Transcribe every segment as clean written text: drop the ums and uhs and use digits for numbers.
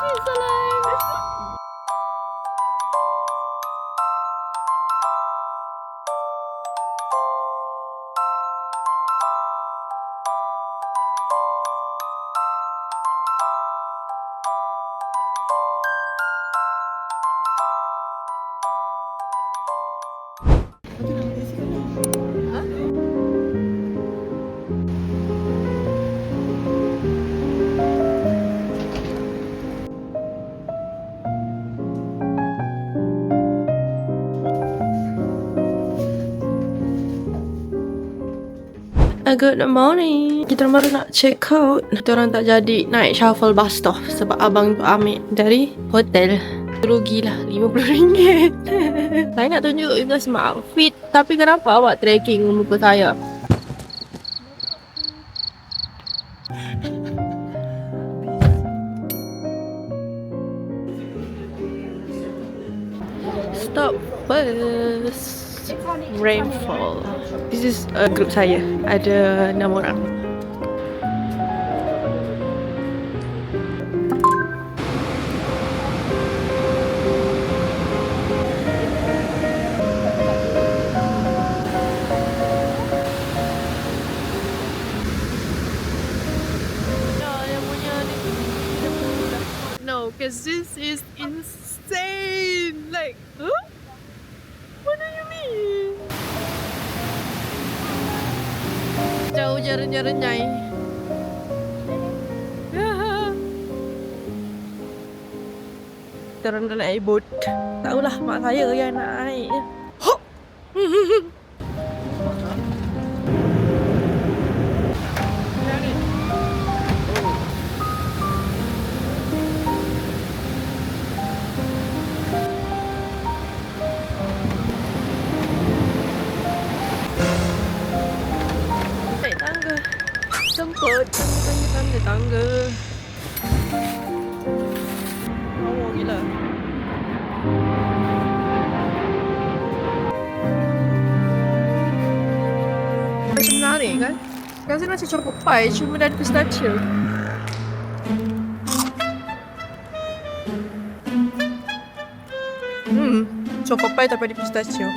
Salam. Good morning. Kita baru nak check out. Kita orang tak jadi naik shuttle bus tau sebab abang tu ambil dari hotel. Rugilah RM50. Saya nak tunjuk kita semua outfit, tapi kenapa awak tracking muka saya? Stop bus. Rainfall. This is group saya. Ada 6 orang. No, because this is insane. Like, huh? What do you mean? Jauh jalan-jalan-nyai. Kita orang dah naik boat. Tahulah mak saya yang nak naik. Naik tangga. Semput tangga. Lawa gila. Macam menarik kan? Rasa macam choco pie, cuma ada pistachio. Choco pie tapi ada pistachio.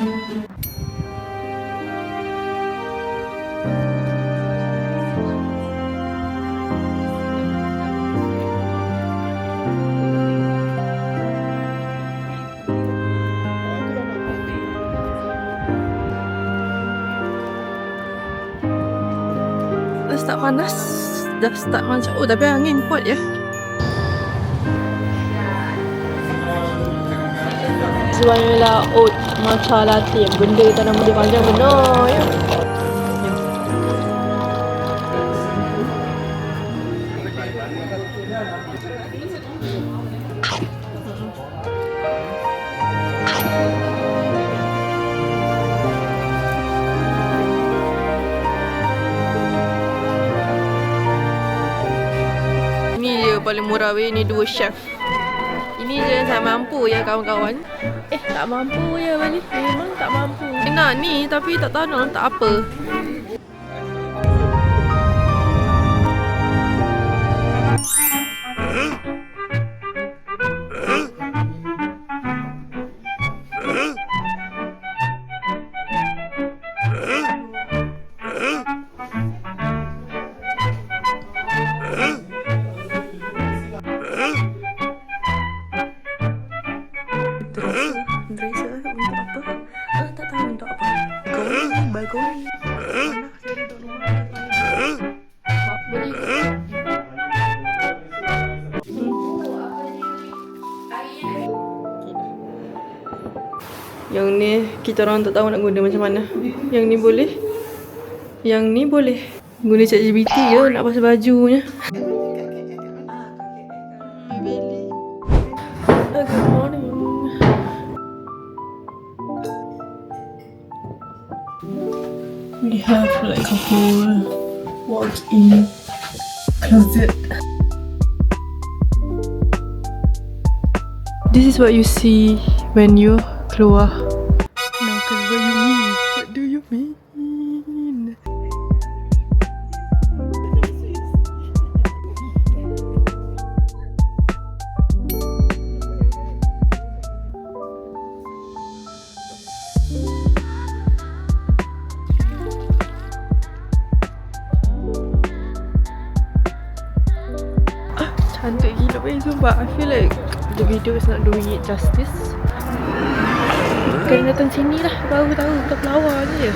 Dah start panas. Dah start macam, oh tapi angin kuat ya. Jual oat matcha latte. Benda tak nama dia panjang benar ya. Paling murah weh, ni 2 chef. Ini je yang saya mampu ya kawan-kawan. Tak mampu ya balik. Memang tak mampu. Nak ni tapi tak tahu nak letak apa. Dresser untuk apa? Tak tahu untuk apa. Bagoni. Yang ni kita orang tak tahu nak guna macam mana. Yang ni boleh. Yang ni boleh. Guna ChatGPT je nak pasal bajunya. Good morning. We have like a whole walk-in closet. This is what you see when you keluar. No, cause what you mean? What do you mean? Cantik gila weh, sumpah. I feel like the video is not doing it justice. Kena datang sini lah, baru tahu bukan pelawar ni je.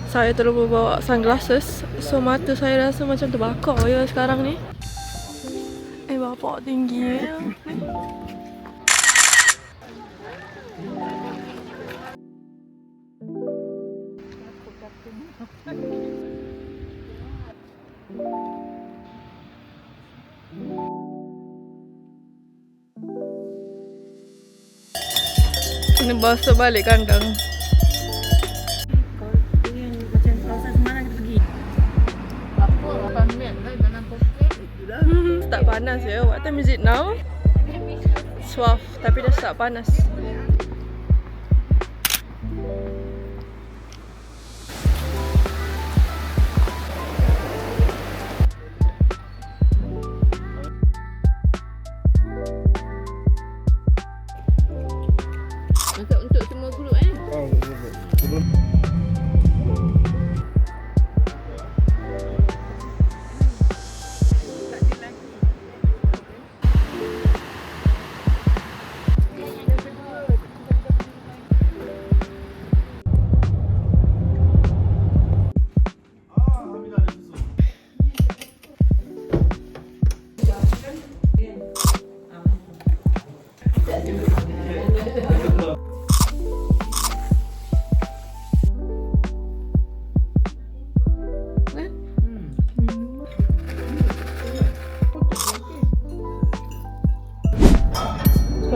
Saya terlalu bawa sunglasses, so mata saya rasa macam terbakar ya sekarang ni. Bapak tinggi ya. Kena basuh balik kandang. Tak panas ya. What time is it now? 12, tapi dah start panas. Untuk semua grup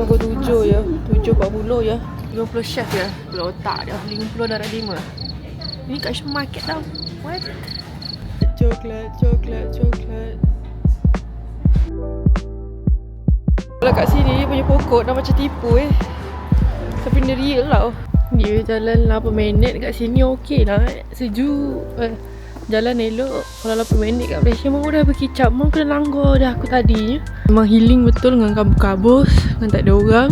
Pukul 7 ya, 7.40 ya. 50 chef ya, kepala otak dia, 50 darah 5. Ni kat supermarket tau. What? Coklat. Kalau kat sini punya pokok dah macam tipu tapi ni real tau. Dia jalan 8 minit kat sini okey lah sejuk. Jalan elok. Kalau 8 minit kat Malaysia memang dah berkicap. Memang kena langgar dah aku tadi. Memang healing betul dengan kabus-kabus, dengan tak ada orang.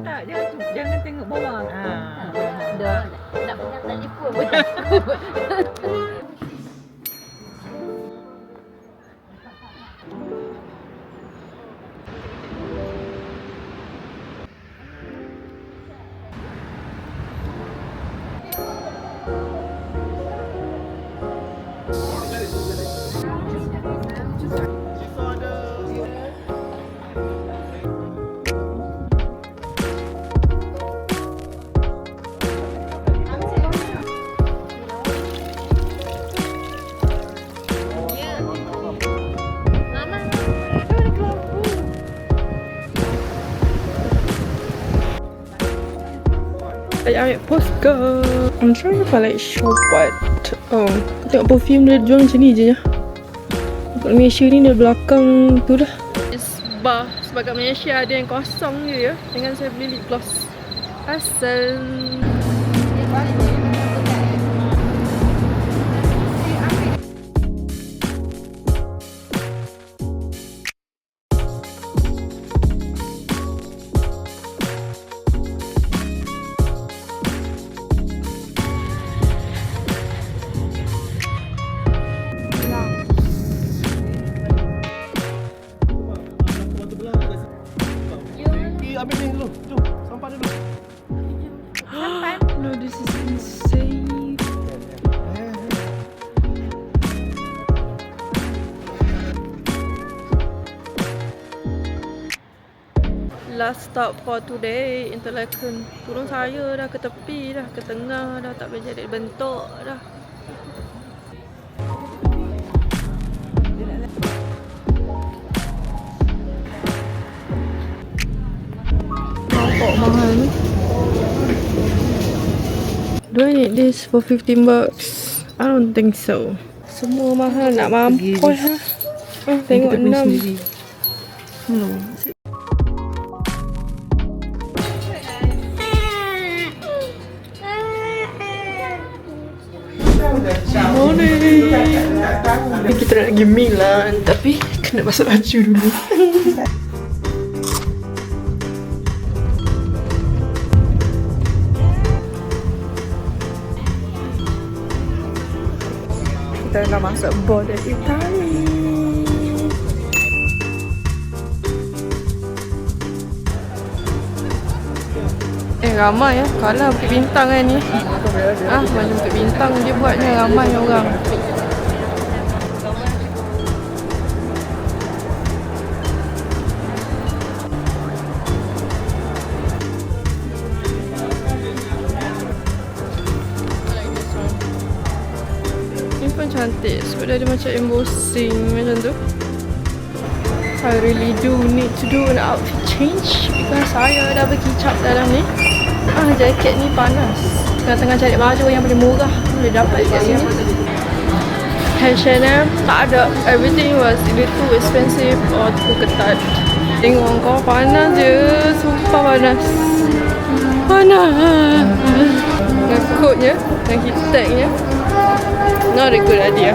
Tak, jangan tengok bawah. Dah nak pegang telefon pun takut. I ambil postcard. I'm trying to find like shop what. Oh, aku tengok perfume dia jual macam ni je. Kat Malaysia ni di belakang tu dah. This bar sebab kat Malaysia ada yang kosong je ya. Dengan saya beli lip gloss asal. Ambil ni dulu. Jom, sampah dulu. Sampah? No, this is insane. Last stop for today, Interlaken. Turun saya dah ke tepi dah, ke tengah dah, tak boleh jadi bentuk dah. Kok mahal ni? Do I need this for 15 bucks? I don't think so. Semua mahal, nak mampus lah. Tengok 6. Morning. Kita nak pergi Milan tapi kena basuh baju dulu. Kita dah masuk border Itali. Ramai ya. Kalau Bukit Bintang kan ni. Macam Bukit Bintang dia buatnya ramai orang. Ni pun cantik sebab dia ada macam embossing macam tu. I really do need to do an outfit change because saya dah berkicap dalam ni. Jaket ni panas. Tengah-tengah cari baju yang paling murah boleh dapat kat sini. H&M tak ada. Everything was either too expensive or too ketat. Tengok kau panas je. Sumpah panas. Panas. Dengan coatnya, dengan heat tagnya. Not a good idea.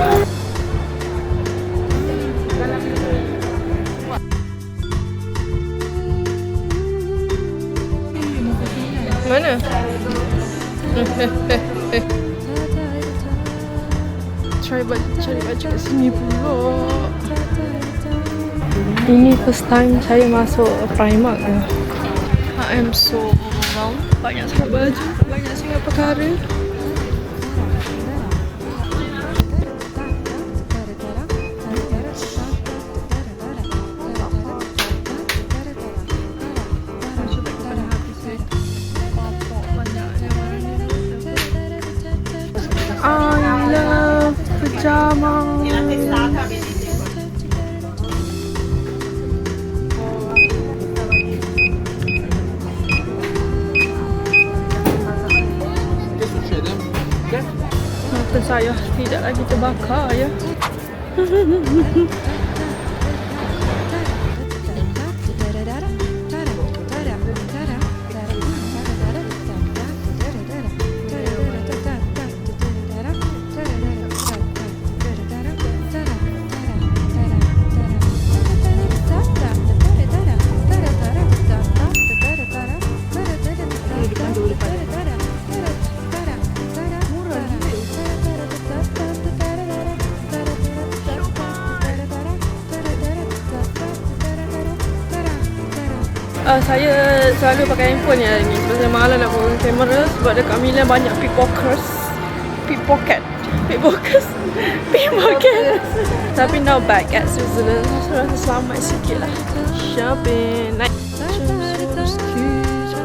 Mana? Cari baju kat sini pula. Ini first time saya masuk Primark. I am so overwhelmed. Banyak sangat baju, banyak sangat perkara. I love pajamas. Mata saya tidak lagi terbakar ya. Saya selalu pakai handphone ya ni sebab saya malas nak bawa kamera sebab dekat Milan banyak pickpocket. Tapi now back at Switzerland, saya rasa selamat sikit lah. Shopping, naik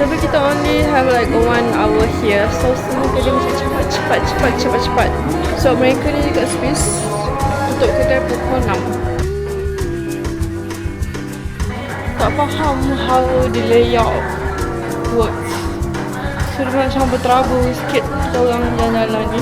tapi kita only have like 1 hour here, so semua kerja macam cepat. So mereka ni dekat Swiss tutup kedai pukul 6. Tak faham how the layout works. So dia macam berterabur sikit kita orang jalan-jalan ni.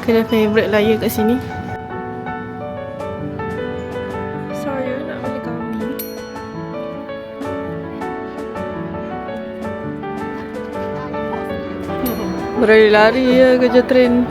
Kedai favourite lah ya kat sini. Saya nak beli kambing. Berlari-lari ya kerja train.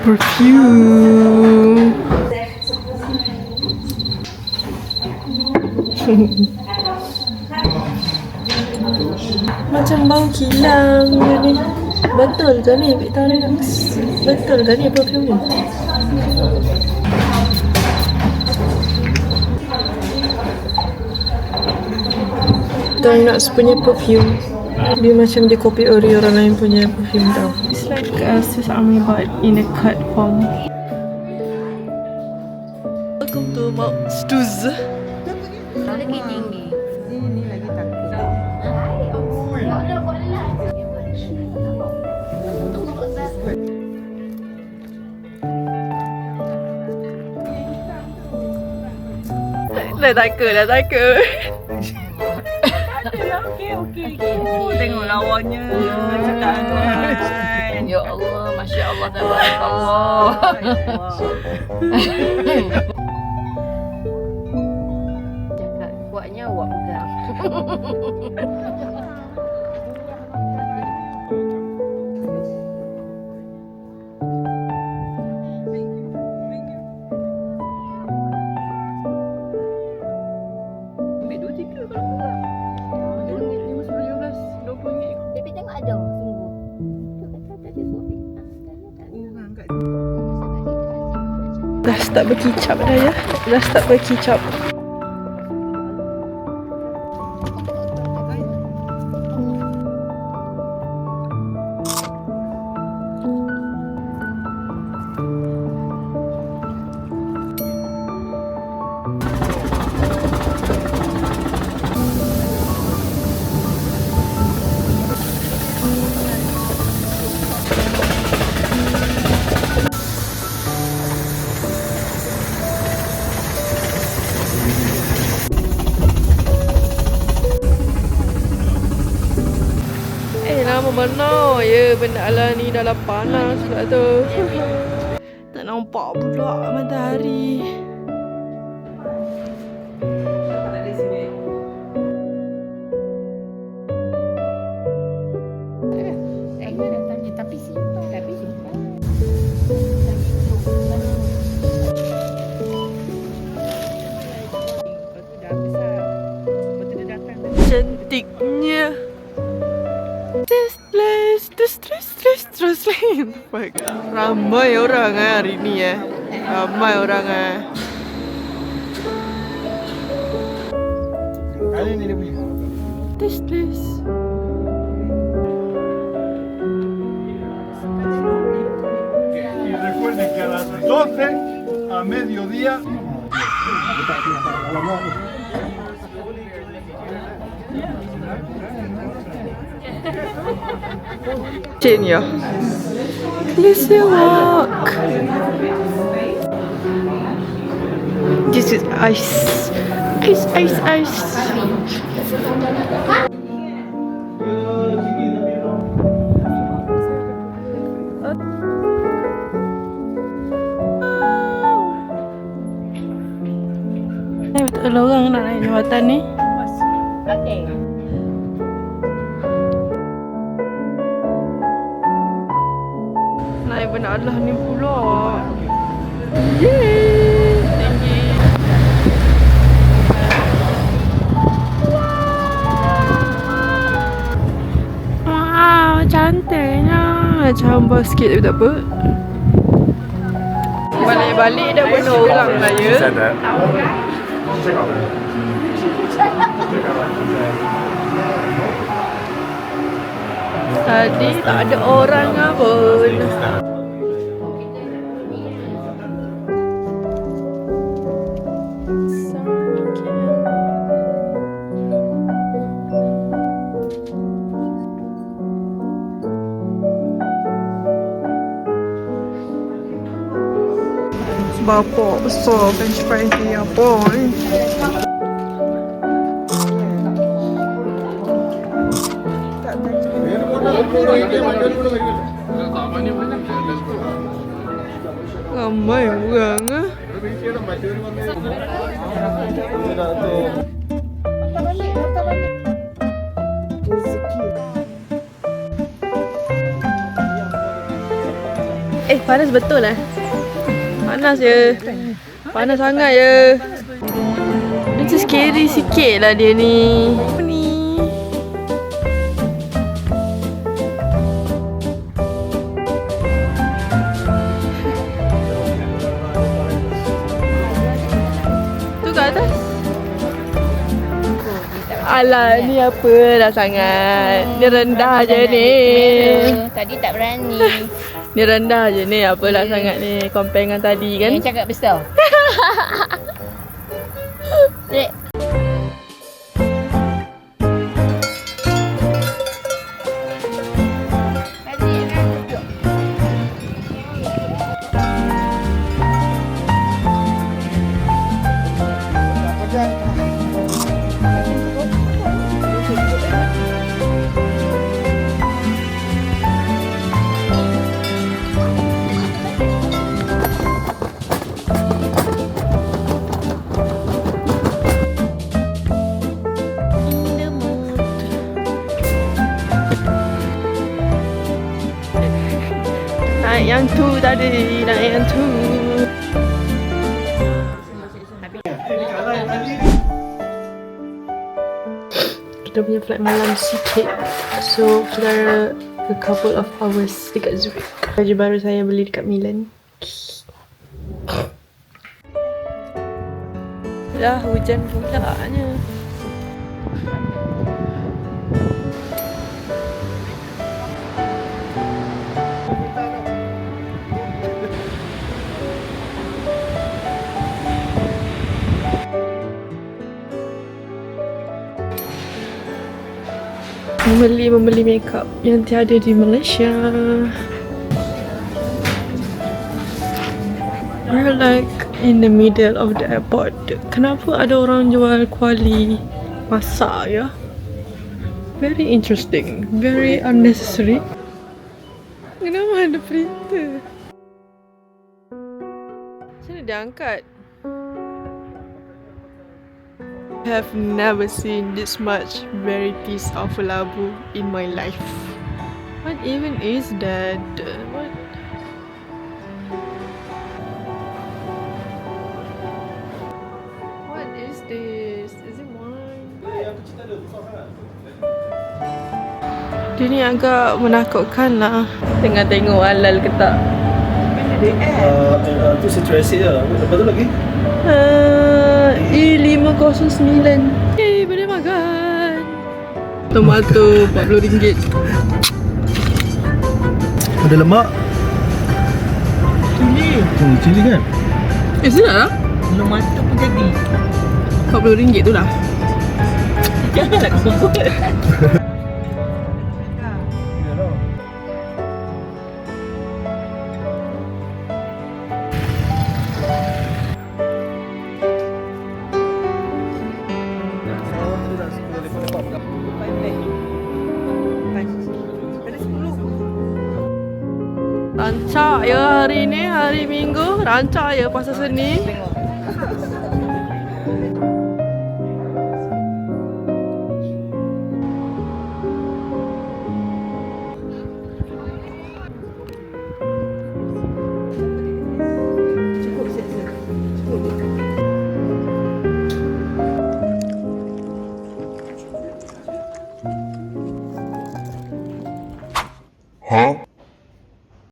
perfume. Macam bau kilang ni. Betul ke ni Victoria? Betul ke ni perfume ni? Victorinox punya perfume. Dia macam dia copy ori orang lain punya perfume tau. It's like Swiss Army but in a cut form. Welcome to Mount Stuz. Lagi tinggi. Ini lagi takut. Dah takut. Okey. Tengok lawannya. Cantik. Ya Allah, Masya Allah, tabarakallah. Cakap kuatnya awak pegang. Ambil 2-3 kalau enggak. 5, 10, 15, 20 ringgit. Tapi tengok ada, sungguh. Tak ada suami. Angkat. Dah start berkicap dah ya. Dah start berkicap. Lama mana ya benda ala ni dalam panas pula tu. Tak nampak pula matahari. Dari sini. Saya nak tanya, tapi simpan. Lepas tu dah besar. Lepas tu dia datang. Cantiknya. Terus lain. Ramai orang hari ni Ramai orang Kali ni dia punya. This. Y recuerden que a las 12 a mediodía. Jane ya. Glacier walk. This is ice. Ice. Betul orang nak naik jawatan ni. Okey. Naik benda Allah ni pula. Yeay. Tinggi. Wow, cantiknya. Cambar sikit tapi tak apa. Balik-balik dah penuh orang lah ya. Tadi tak ada orang pun. Bapak besar french fries ni apa ni? Ramai orang panas betul lah. Panas je. Panas sangat je. Macam scary sikit lah dia ni. Apa ni? Tu kat atas. Alah, ni apa dah sangat. Ni rendah je ni. Tadi tak berani. Ni rendah je ni. Apalah sangat ni. Compare dengan tadi kan. Yang cakap besar. Dek. Naik yang tu tadi. Naik yang tu. Kita punya flight malam sikit. So kita ada a couple of hours dekat Zurich. Baju baru saya beli dekat Milan. Dah hujan pulanya. Membeli makeup yang tiada di Malaysia. We're like in the middle of the airport. Kenapa ada orang jual kuali masak ya? Very interesting, very unnecessary. Kenapa ada printer? Macam mana dia angkat? I have never seen this much varieties of labu in my life. What even is that? What? What is this? Is it wine? Dia ni agak menakutkan lah. Tengah tengok halal ke tak. Tu situasi lah. Lepas tu lagi? E509. Yeay, boleh makan. Tomato RM40. Ada lemak. Cili. Cili kan? Sedap lah. Tomato pun jadi. RM40 tu lah. Janganlah kau sebut. Rancak ya hari ni, hari Minggu. Rancak ya pasal seni.